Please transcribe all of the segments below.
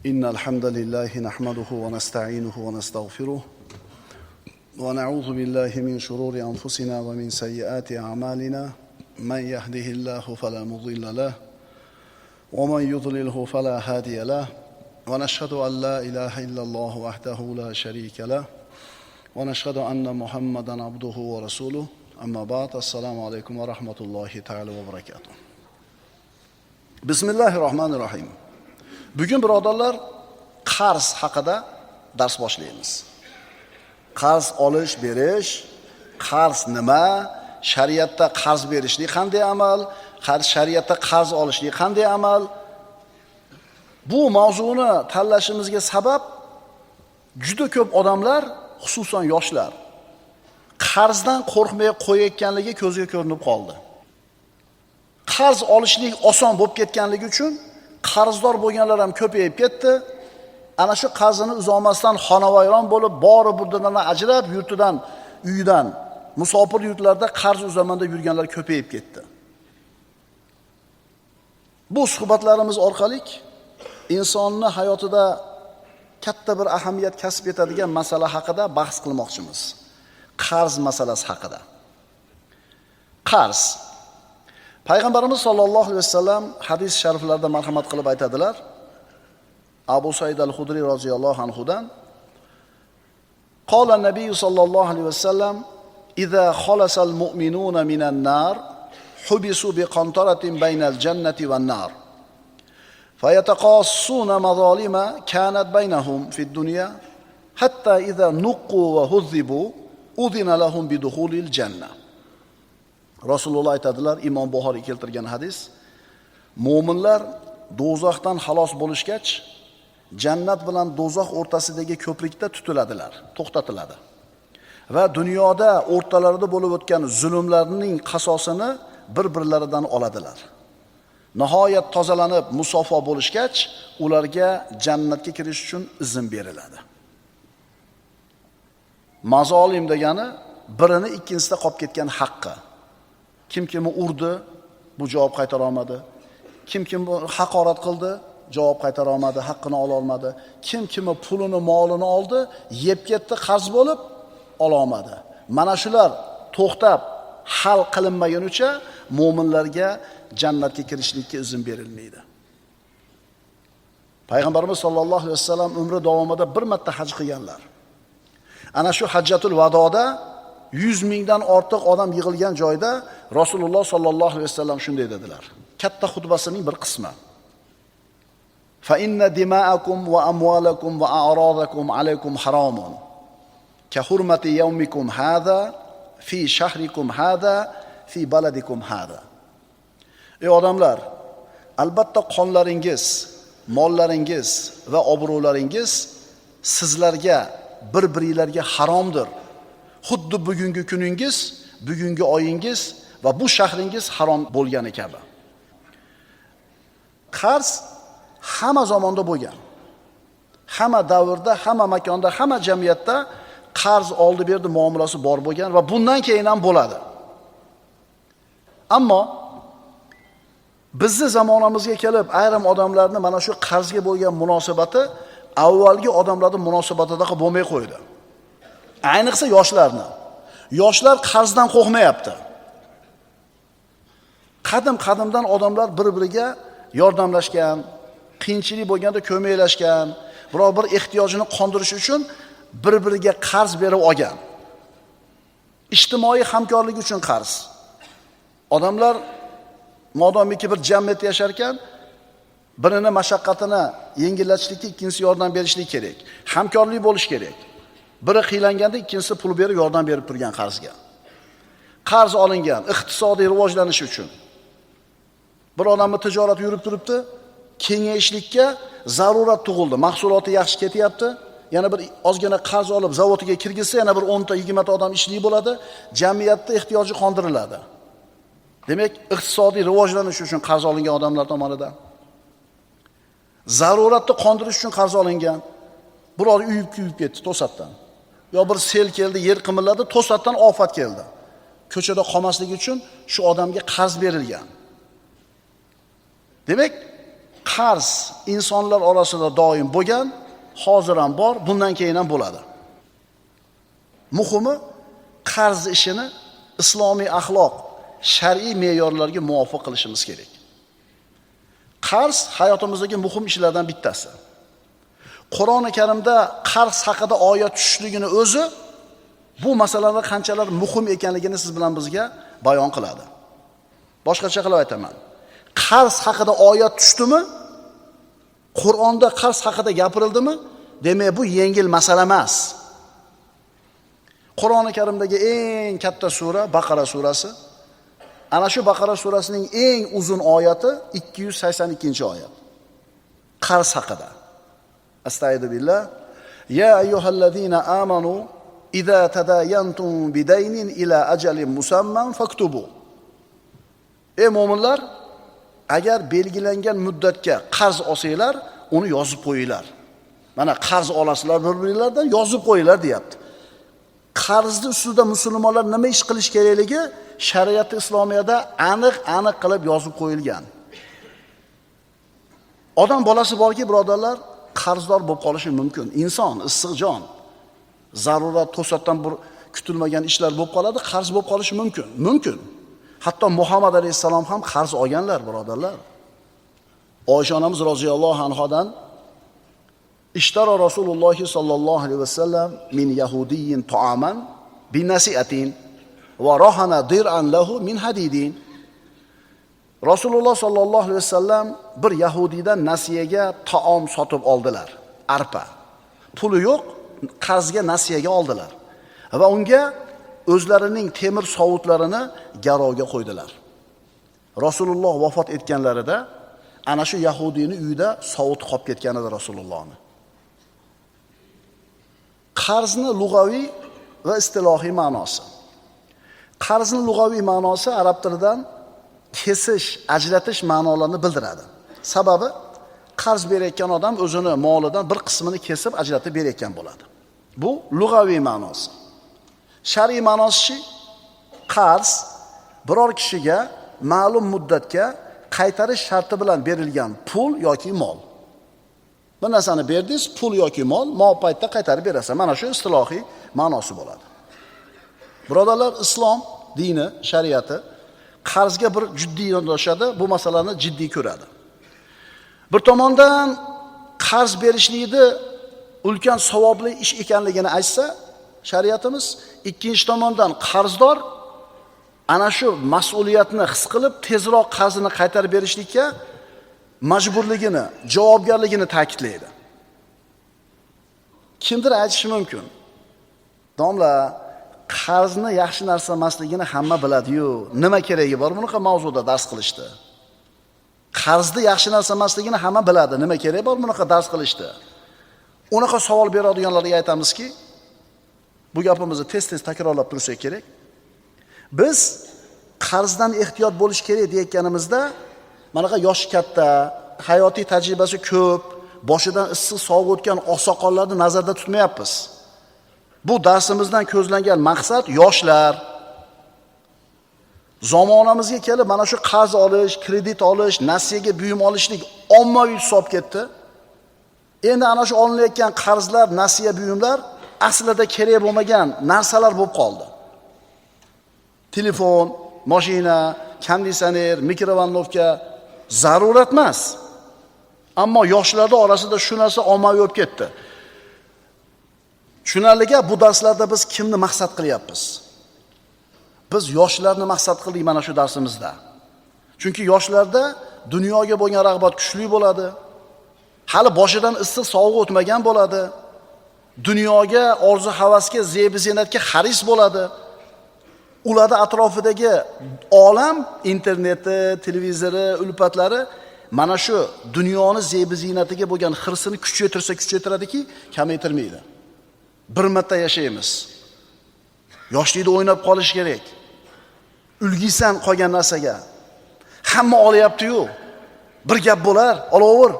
إن الحمد لله نحمده ونستعينه ونستغفره ونعوذ بالله من شرور أنفسنا ومن سيئات أعمالنا من يهده الله فلا مضل له ومن يضلله فلا هادي له ونشهد أن لا إله إلا الله وحده لا شريك له ونشهد أن محمدا عبده ورسوله أما بعد السلام عليكم ورحمة الله تعالى وبركاته بسم الله الرحمن الرحيم. Bugun birodarlar qarz haqida dars boshlaymiz. Qarz olish, berish, qarz nima, shariatda qarz berishlik qanday amal, shariatda qarz olishlik qanday amal. Bu mavzuni tanlashimizga sabab juda ko'p odamlar, xususan yoshlar, qarzdan qo'rqmay qo'yayotganligi ko'zga ko'rinib qoldi. Qarz olishlik oson bo'lib ketganligi uchun qarzdor bo'lganlar ham ko'payib ketdi. Ana shu qarzini uzoqmasdan xonavayron bo'lib, bori burdadan ajrab, yurtidan, uyidan, musofir yurtlarda qarz uzaman deb yurganlar ko'payib ketdi. Bu suhbatlarimiz orqali insonning hayotida katta bir ahamiyat kasb etadigan masala haqida bahs qilmoqchimiz. Qarz masalasi haqida. Qarz. Payg'ambarimiz sollallohu alayhi vasallam hadis shariflarida marhamat qilib aytadilar. Abu Said al-Khudri roziyallohu anhudan qala nabiy sollallohu alayhi vasallam idza khalasa al-mu'minuna minan nar hubisu bi qantaratin baynal jannati wan nar fayataqassuna mazalima kanat baynahum fid dunya hatta idza nuqqu wa hudhibu udhina lahum bi dukhulil jannah. Rasululloh aytadilar, Imom Buxoriy keltirgan hadis, mo'minlar do'zaxdan xalos bo'lishgach, jannat bilan do'zax o'rtasidagi ko'prikda tutiladilar, to'xtatiladi. Va dunyoda o'rtalarida bo'lib o'tgan zulmlarning qasosini bir-birlaridan oladilar. Nihoyat tozalanib, musofo bo'lishgach, ularga jannatga kirish uchun izn beriladi. Mazolim degani birini ikkinchisida qolib ketgan haqqi. Kim-kimni urdi, bu javob qaytara olmadi. Kim-kimni haqorat qildi, javob qaytara olmadi, haqqini ola olmadi. Kim-kimni pulini, molini oldi, yeb ketdi, qarz bo'lib ola olmadi. Mana shular to'xtab hal qilinmagunicha mu'minlarga jannatga kirishlikka izn berilmaydi. Payg'ambarimiz sollallohu alayhi vasallam umri davomida bir marta haj qilganlar. Ana shu hajjatul vadoda 100 mingdan ortiq odam yig'ilgan joyda Rasululloh sollallohu alayhi vasallam shunday dedilar. Katta xutbasining bir qismi. Fa inna dima'akum va amwalakum va a'radakum alaykum haramun. Ka hurmati yawmikum hada fi shahrikum hada fi baladikum hada. Ey odamlar, albatta qonlaringiz, mollaringiz va obro'laringiz sizlarga, bir-biringizlarga haromdir. Xuddi bugungi kuningiz, bugungi oyingiz va bu shahringiz harom bo'lgani kabi. Qarz hamma zamonda bo'lgan. Hamma davrda, hamma makonda, hamma jamiyatda qarz oldi berdi muomalasi bor bo'lgan va bundan keyin ham bo'ladi. Ammo bizning zamonamizga kelib ayrim odamlarning mana shu qarzga bo'lgan munosabati avvalgi odamlarning munosabatidaqa bo'lmay qo'ydi. Ayniqsa yoshlarni. Yoshlar qarzdan qo'rqmayapti. Qadimdan odamlar bir-biriga yordamlashgan, qiyinchilik bo'lganda ko'maklashgan, biror bir ehtiyojini qondirish uchun bir-biriga qarz berib olgan. Ijtimoiy hamkorlik uchun qarz. Odamlar modomiki bir jamiyatda yashar ekan, birini mashaqqatini yengillatishlikka ikkinchisi yordam berishlik kerak. Hamkorlik bo'lish kerak. Biri qiylanganda ikkinchisi pul berib yordam berib turgan qarzga. Qarz olingan iqtisodiy rivojlanish uchun. Bir odamning tijorati yurib turibdi, kengayishlikka zarurat tug'ildi. Mahsuloti yaxshi ketyapti. Yana bir ozgina qarz olib zavodiga kirgizsa, yana bir 10 ta 20 ta odam ishlik bo'ladi, jamiyatda ehtiyoji qondiriladi. Demak, iqtisodiy rivojlanish uchun qarz olingan odamlar tomonidan zaruratni qondirish uchun qarz olingan. Biror uy kuyib ketdi to'satdan. Yo bir sel keldi, yer qimilladi, to'satdan ofat keldi. Ko'chada qolmasligi uchun shu odamga qarz berilgan. Demak, qarz insonlar orasida doim bo'lgan, hozir ham bor, bundan keyin ham bo'ladi. Muhimi qarz ishini islomiy axloq, shar'iy me'yorlarga muvofiq qilishimiz kerak. Qarz hayotimizdagi muhim ishlardan bittasi. Qur'oni Karimda qarz haqida oyat tushishligini o'zi bu masalalar qanchalar muhim ekanligini siz bilan bizga bayon qiladi. Boshqacha qilib aytaman. Qarz haqida oyat tushdimi? Qur'onda qarz haqida gapirildimi? Demak, bu yengil masala emas. Qur'oni Karimdagi eng katta sura Baqara surasi. Ana shu Baqara surasining eng uzun oyati 282-oyat. Qarz haqida. Astagfiru billah. Ya ayyuhallazina amanu idza tadayantum bidaynin ila ajalin musamman faktubu. Ey mu'minlar, agar belgilangan muddatga qarz olsanglar, uni yozib qo'yinglar. Mana qarz olasizlar bir-biringlardan, yozib qo'yinglar deyapti. Qarzni ustida musulmonlar nima ish qilish kerakligi shariat islomiyada aniq qilib yozib qo'yilgan. Odam bolasi borki, birodarlar, qarzdor bo'lib qolishi mumkin. Inson issiq jon, zarurat to'satdan bir kutilmagan ishlar bo'lib qoladi, qarz bo'lib qolishi mumkin. Hatto Muhammad alayhisalom ham qarz olganlar, birodarlar. Oysha onamiz roziyallohu anhodan ishtara Rasululloh sallallohu alayhi vasallam min yahudiyyin ta'aman bi nasi'atin va rahana dir'an lahu min hadidin. Rasululloh sallallohu alayhi vasallam bir yahudiydan nasiyaga taom sotib oldilar, arpa. Puli yo'q, qarzga nasiyaga oldilar va unga o'zlarining temir sovutlarini garovga qo'ydilar. Rasululloh vafot etganlarida ana shu yahudiyning uyida sovut qolib ketgan edi Rasulullohning. Qarzni lug'aviy va istilohiy ma'nosi. Qarzni lug'aviy ma'nosi arab tilidan kesish, ajratish ma'nolarini bildiradi. Sababi qarz berayotgan odam o'zini molidan bir qismini kesib ajratib berayotgan bo'ladi. Bu lug'aviy ma'nosi. Shar'iy ma'nosi qarz biror kishiga ma'lum muddatga qaytarish sharti bilan berilgan pul yoki mol. Bir narsani berdingiz, pul yoki mol, paytda qaytarib berasiz. Mana shu istilohiy ma'nosi bo'ladi. Birodarlar, islom dini, shariati qarzga bir jiddiy yondashadi, bu masalani jiddiy ko'radi. Bir tomondan qarz berishlikni ulkan savobli ish ekanligini aytsa, shariatimiz, ikkinchi tomondan qarzdor ana shu mas'uliyatni his qilib tezroq qarzini qaytarib berishlikka majburligini, javobgarligini ta'kidlaydi. Kimdir aytishi mumkin. Domla, qarzni yaxshi narsa emasligini hamma biladi-yu, nima keragi bor bunaqa mavzuda dars qilishdi? Qarzni yaxshi narsa emasligini hamma biladi, nima keragi bor bunaqa dars qilishdi? Unaqa savol beradiganlarga aytamizki, bu gapimizni tez-tez takrorlab tursak kerak. Biz qarzdan ehtiyot bo'lish kerak deyotganimizda, manaqa yoshi katta, hayotiy tajribasi ko'p, boshidan issiq sovuq o'tgan oqsoqollarni nazarda tutmayapmiz. Bu darsimizdan ko'zlangan maqsad yoshlar. Zamonamizga kelib mana shu qarz olish, kredit olish, nasiyaga buyum olishlik ommaviy hisob ketdi. Endi ana shu olinayotgan qarzlar, nasiya buyumlar aslida kerak bo'lmagan narsalar bo'lib qoldi. Telefon, mashina, konditsioner, mikrovalnovka zarurat emas. Ammo yoshlarning orasida shu narsa ommaviy bo'lib ketdi. Tushunarliga bu darslarda biz kimni maqsad qilyapmiz? Biz yoshlarni maqsad qildik mana shu darsimizda. Chunki yoshlarda dunyoga bo'lgan rag'bat kuchli bo'ladi. Hali boshidan issiq sovuq o'tmagan bo'ladi. Dunyoga, orzu-havasga, zeb-ziynatga xaris bo'ladi. Ularda atrofidagi olam, interneti, televizori, ulpatlari mana shu dunyoni zeb-ziynatiga bo'lgan xirsini kuchaytiradiki, kamaytirmaydi. Bir marta yashaymiz. Yoshlikda o'ynab qolish kerak. Ulgiysan qolgan narsaga. Hamma olyapti-yu. Bir gap bo'lar, olaver.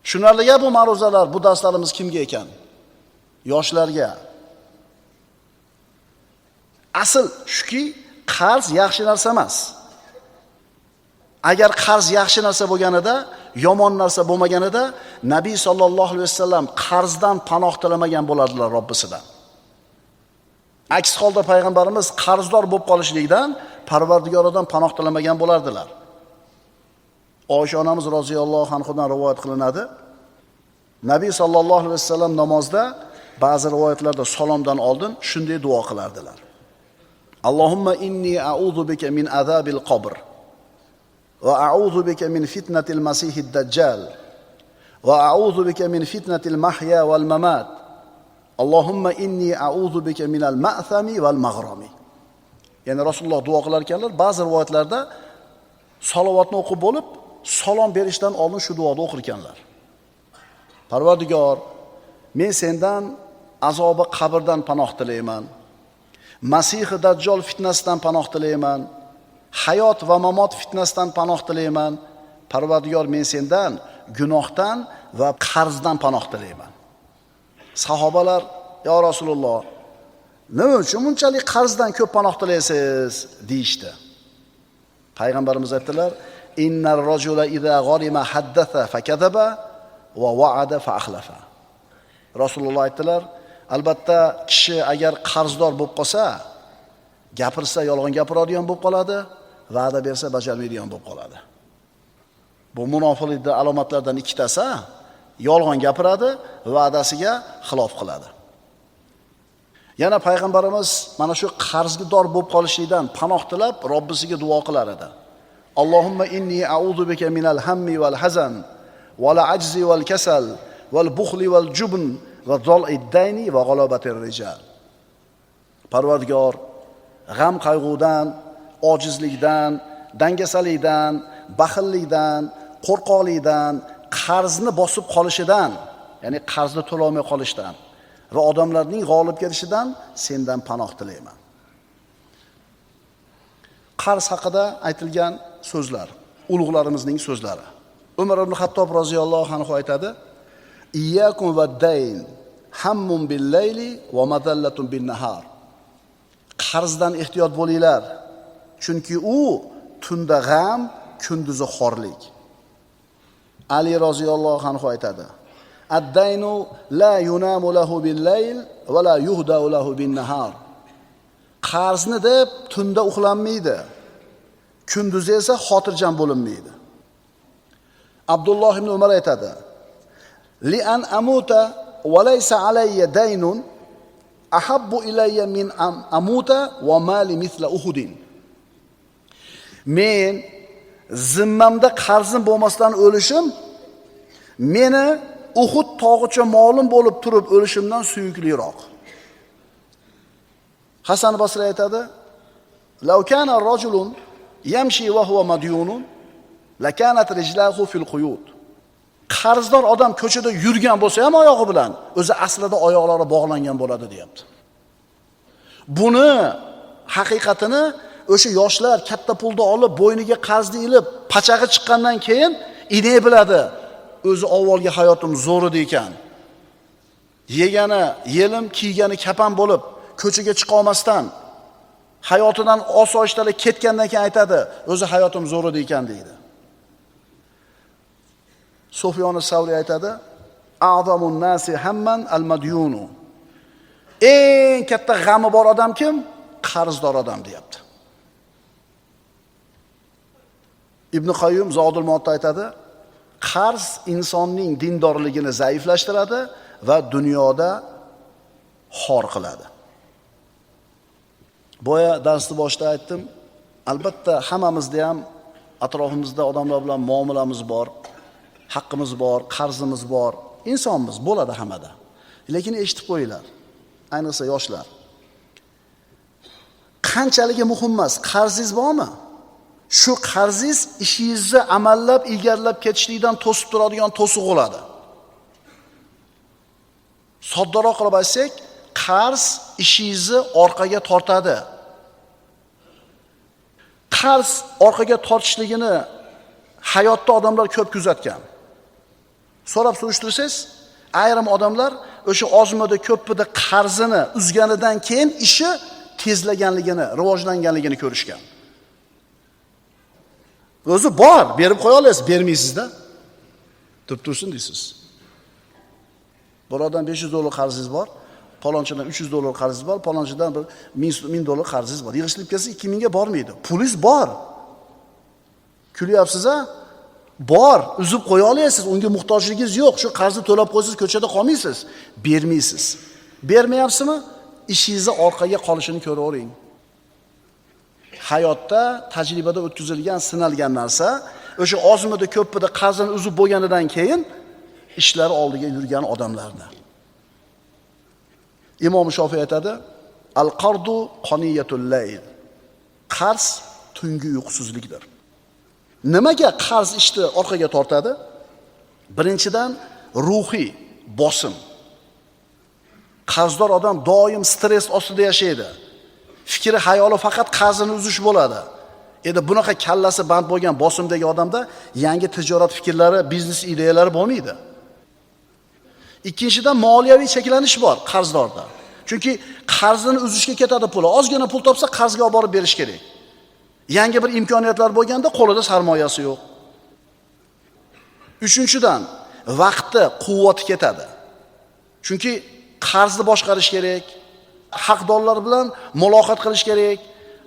Tushunarliga bu ma'ruzalar, bu darslarimiz kimga ekan? Yoshlarga. Asl shuki, qarz yaxshi narsa emas. Agar qarz yaxshi narsa bo'lganida, yomon narsa bo'lmaganida, Nabiy sollallohu alayhi vasallam qarzdan panoh tilamagan bo'ladilar Robbisidan. Aks holda payg'ambarimiz qarzdor bo'lib qolishlikdan Parvardigoridan panoh tilamagan bo'lardilar. Oysha onamiz roziyallohu anhudan rivoyat qilinadi. Nabiy sollallohu alayhi vasallam namozda ba'zi rivoyatlarda salomdan oldin shunday duo qilardilar. Allohumma inni a'udhu bika min azabil qabr va a'udhu bika min fitnatil masihid dajjal va a'udhu bika min fitnatil mahya wal mamat. Allohumma inni a'udhu bika minal ma'thami wal maghrami. Ya'ni Rasululloh duo qilar ekanlar, ba'zi rivoyatlarda salovatni o'qib bo'lib, salom berishdan oldin shu duoni o'qir ekanlar. Parvardigor, men sendan azobi qabrdan panoh tilayman. Masih dajjal fitnasidan panoh tilayman. Hayot va mamot fitnasidan panoh tilayman. Parvardigor, men sendan gunohdan va qarzdan panoh tilayman. Sahobalar, "Ya Rasululloh, nima uchun bunchalik qarzdan ko'p panoh tilaysiz?" deyishdi. Payg'ambarimiz aytdilar: "Innar rajula idza gharima haddatha fakadaba va wa'ada fa akhlafa." Rasululloh aytdilar: "Albatta kishi agar qarzdor bo'lib qolsa, gapirsa yolg'on gapiradigan bo'lib qoladi, va'da bersa bajarmaydigan bo'lib qoladi." Bu munofiqlikning alomatlaridan ikkitasi, yolg'on gapiradi, va'dasiga xilof qiladi. Yana payg'ambarimiz mana shu qarzdor bo'lib qolishlikdan panoh tilab Robbisiga duo qilar edi. Allohumma inni a'udhu bika minal hammi wal hazan wal ajzi wal kasal wal bukhli wal jubn va zal'id dayni va g'alabatir rijal. Parvardigor, g'am qayg'udan, ojizlikdan, dangasalikdan, baxillikdan, qo'rqoqlikdan, qarzni bosib qolishidan, ya'ni qarzni to'lolmay qolishdan va odamlarning g'olib kelishidan sendan panoh tilayman. Qarz haqida aytilgan so'zlar, ulug'larimizning so'zlari. Umar ibn Xattob roziyallohu anhu aytadi: "Iyyakum vad-dayn, hammun bil-layli va madallatun bin-nahar." Qarzdan ehtiyot bo'linglar, chunki u tunda g'am, kunduzi xorlik. Ali roziyallohu anhu aytadi: "Ad-daynu la yunamu lahu bil-layl va la yuhdau lahu bin-nahar." Qarzni deb tunda uxlanmaydi, kunduzi esa xotirjam bo'linmaydi. Abdulloh ibn Umar aytadi: "Li an amuta va laysa alayya daynun ahabbu ilayya min amuta va mali mithla Uhudin." Men zimmamda qarzim bo'lmasdan o'lishim meni Uhud tog'icha molim bo'lib turib o'lishimdan suyukliroq. Hasan Basri aytadi: "Law kana rajulun yamshi wa huwa madyunun la kanat rijlahu fil quyud." Qarzdor odam ko'chada yurgan bo'lsa ham oyog'i bilan, o'zi aslida oyoqlari bog'langan bo'ladi, deyapti. Buni haqiqatini o'sha yoshlar katta pulni olib, bo'yniga qarzni ilib, pachag'i chiqqandan keyin inek biladi. O'zi avvalgi hayotim zo'r edi ekan. Yegani yelim, kiygani kapan bo'lib, ko'chaga chiqa olmasdan, hayotidan osoyishtalik ketgandan keyin aytadi, o'zi hayotim zo'r edi ekan deydi. Sufyon as-Savri aytadi: "A'zamun nasi hamman al-madyunu." Eng katta g'ami bor odam kim? Qarzdor odam, deyapti. Ibn Qayyum Zodul Ma'odda aytadi: "Qarz insonning dindorligini zaiflashtiradi va dunyoda xor qiladi." Boya darsni boshida aytdim, albatta hammamizda ham atrofimizda odamlar bilan muomalamiz bor, haqqimiz bor, qarzimiz bor, insonmiz, bo'ladi hammada. Lekin eshitib qo'yinglar, ayniqsa yoshlar. Qanchaligi muhim emas, qarzingiz bormi? Shu qarzingiz ishingizni amallab, ilgarilab ketishlikdan to'sib turadigan to'siq bo'ladi. Soddaroq qilib aytsak, qarz ishingizni orqaga tortadi. Qarz orqaga tortishligini hayotda odamlar ko'p kuzatgan. So'rab surishtirsangiz, ayrim odamlar o'sha ozmida ko'ppida qarzini uzganidan keyin ishi tezlaganligini, rivojlanganligini ko'rishgan. O'zi bor, berib qo'ya olasiz, bermaysiz-da. Tursin deysiz. Birodan $500 qarzingiz bor, palonchidan $300 qarzingiz bor, palonchidan bir $1000 qarzingiz bor. Yig'ishtirib kelsa 2000 ga bormaydi. Pulingiz bor. Kulyapsiz-a? Bor, uzib qo'ya olasiz, unga muhtojligingiz yo'q. Shu qarzni to'lab qo'ysiz, ko'chada qolmaysiz, bermaysiz. Bermayapsizmi? Ishingizni orqaga qolishini ko'ravering. Hayotda tajribada o'tkazilgan, sinalgan narsa, o'sha ozmida ko'ppida qarzini uzib bo'lganidan keyin ishlari oldiga yurgan odamlarda. Imom Shofiy aytadi: "Al-qardu qaniyatul layl." Qarz tungi uyqusizlikdir. Nimaga qarz ishni orqaga tortadi? Birinchidan ruhiy bosim. Qarzdor odam doim stress ostida yashaydi. Fikri, hayoli faqat qarzini uzish bo'ladi. Endi bunaqa kallasi band bo'lgan bosimdagi odamda yangi tijorat fikrlari, biznes ideyalari bo'lmaydi. Ikkinchidan moliyaviy cheklanish bor qarzdorda. Chunki qarzini uzishga ketadi puli. Ozgina pul topsa qarzga olib borib berish kerak. Yangi bir imkoniyatlar bo'lganda qo'lida sarmoyasi yo'q. Uchinchidan vaqtni, quvvati ketadi. Chunki qarzni boshqarish kerak, haqdorlar bilan muloqot qilish kerak,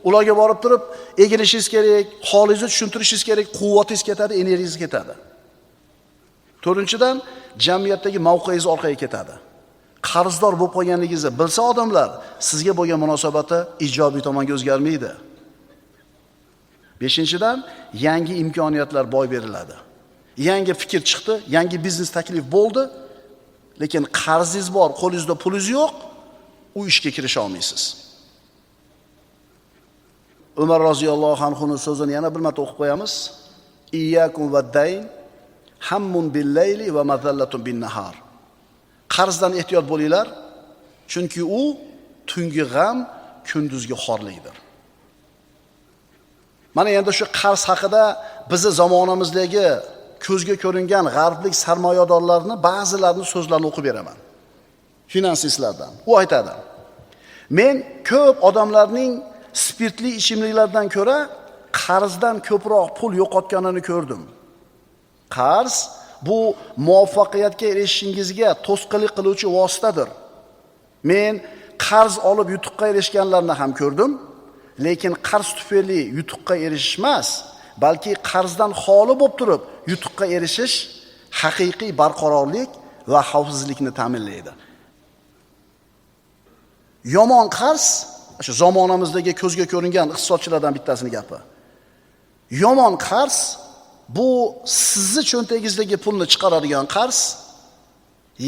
ularga borib turib egilishingiz kerak, holingizni tushuntirishingiz kerak, quvvatingiz ketadi, energiyangiz ketadi. To'rtinchidan jamiyatdagi mavqeingiz orqaga ketadi. Qarzdor bo'lib qolganligingizni bilsa odamlar, sizga bo'lgan munosabati ijobiy tomonga o'zgarmaydi. Beshinchidan yangi imkoniyatlar boy beriladi. Yangi fikr chiqdi, yangi biznes taklif bo'ldi, lekin qarzingiz bor, qo'lingizda pulingiz yo'q, u ishga kirisha olmaysiz. Umar roziyallohu anhuning so'zini yana bir marta o'qib qo'yamiz. Iyyakum vad-dayn hammun bil-layli va mazallatun bin-nahar. Qarzdan ehtiyot bo'linglar, chunki u tungi g'am, kunduzgi xorlikdir. Mana endi shu qarz haqida bizni zamonamizdagi ko'zga ko'ringan g'arblik sarmoyadorlarni ba'zilarini so'zlarini o'qib beraman. Finansistlardan. U aytadi: "Men ko'p odamlarning spirtli ichimliklardan ko'ra qarzdan ko'proq pul yo'qotganini ko'rdim. Qarz bu muvaffaqiyatga erishishingizga to'sqinlik qiluvchi vositadir. Men qarz olib yutuqqa erishganlarni ham ko'rdim, lekin qarz tufayli yutuqqa erishish emas, balki qarzdan xoli bo'lib turib yutuqqa erishish haqiqiy barqarorlik va xavfsizlikni ta'minlaydi." Yomon qarz, shu zamonamizdagi ko'zga ko'ringan iqtisodchilardan bittasining gapi. Yomon qarz bu sizni cho'ntagingizdagi pulni chiqaradigan qarz,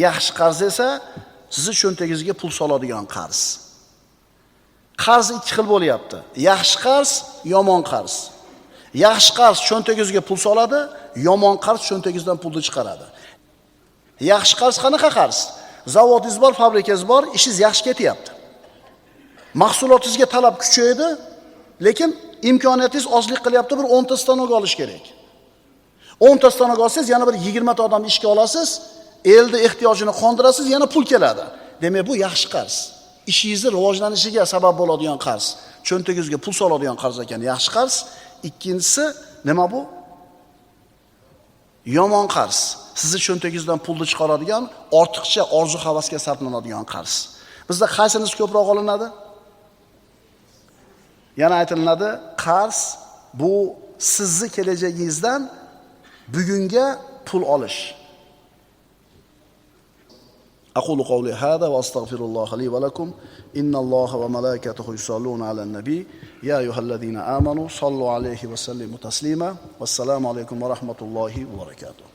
yaxshi qarz esa sizni cho'ntagingizga pul soladigan qarz. Qarz ikki xil bo'lyapti. Yaxshi qarz, yomon qarz. Yaxshi qarz cho'ntagingizga pul soladi, yomon qarz cho'ntagingizdan pulni chiqaradi. Yaxshi qarz qanaqa qarz? Zavodingiz bor, fabrikangiz bor, ishingiz yaxshi ketyapti. Mahsulotingizga talab kuchaydi, lekin imkoniyatingiz ozlik qilyapti, bir 10 ta stanok olish kerak. 10 ta stanok olsangiz, yana bir 20 ta odamni ishga olasiz, elni ehtiyojini qondirasiz, yana pul keladi. Demak, bu yaxshi qarz. Ishingizni rivojlanishiga sabab bo'ladigan qarz. Cho'ntagingizga pul soladigan qarz ekan, yaxshi qarz. Ikkinchisi nima bu? Yomon qarz. Sizni cho'ntagingizdan pulni chiqaradigan, ortiqcha orzu-havasga sarflanadigan qarz. Bizda qaysinisi ko'proq olinadi? Yana aytiladi, qarz bu sizni kelajagingizdan bugunga pul olish. أقول قولي هذا وأستغفر الله لي ولكم إن الله وملائكته يصلون على النبي يا أيها الذين آمنوا صلوا عليه وسلموا تسليما والسلام عليكم ورحمة الله وبركاته.